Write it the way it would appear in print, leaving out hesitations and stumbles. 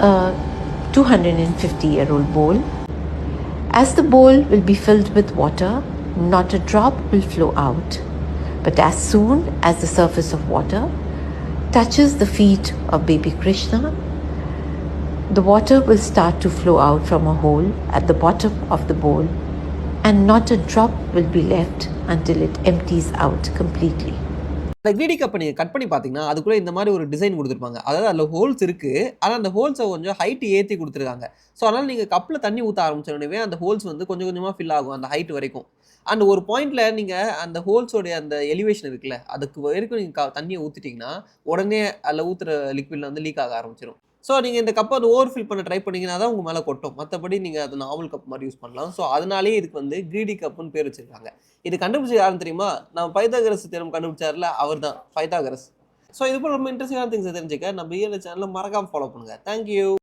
a 250-year-old bowl. As the bowl will be filled with water, not a drop will flow out. But as soon as the surface of water touches the feet of baby Krishna, the water will start to flow out from a hole at the bottom of the bowl, and not a drop will be left until it empties out completely. இந்த greedy கப்பை நீங்கள் cut பண்ணி பார்த்தீங்கன்னா அதுக்குள்ளே இந்த மாதிரி ஒரு design கொடுத்துருப்பாங்க. அதாவது அதில் ஹோல்ஸ் இருக்குது, ஆனால் அந்த ஹோல்ஸை கொஞ்சம் ஹைட் ஏற்றி கொடுத்துருக்காங்க. ஸோ அதனால் நீங்கள் கப்பில் தண்ணி ஊற்ற ஆரம்பிச்சோடனே அந்த ஹோல்ஸ் வந்து கொஞ்சம் கொஞ்சமாக ஃபில் ஆகும் அந்த ஹைட் வரைக்கும். அண்ட் ஒரு பாயிண்டில் நீங்கள் அந்த ஹோல்ஸோடைய அந்த எலிவேஷன் இருக்குல்ல, அதுக்கு வரைக்கும் நீங்கள் தண்ணியை ஊற்றிட்டிங்கன்னா உடனே அதில் ஊற்றுற லிக்விடில் வந்து லீக் ஆக ஆரம்பிச்சிடும். ஸோ நீங்கள் இந்த கப்பை ஓவர் ஃபில் பண்ண ட்ரை பண்ணிங்கன்னா தான் உங்கள் மேலே கொட்டும். மற்றபடி நீங்கள் அது நார்மல் கப் மாதிரி யூஸ் பண்ணலாம். ஸோ அதனாலேயே இதுக்கு வந்து கிரீடி கப்புன்னு பேர் வச்சிருக்காங்க. இது கண்டுபிடிச்சது யாருன்னு தெரியுமா? நம்ம பைத்தாகரஸ் தியரம் கண்டுபிடிச்சார்ல, அவர் தான் பைத்தாகரஸ். ஸோ இது போல ரொம்ப இன்ட்ரெஸ்டிங்கான திங்ஸ் தெரிஞ்சுக்க நம்ம BLA சேனலை மறக்காமல் ஃபாலோ பண்ணுங்கள். தேங்க்யூ.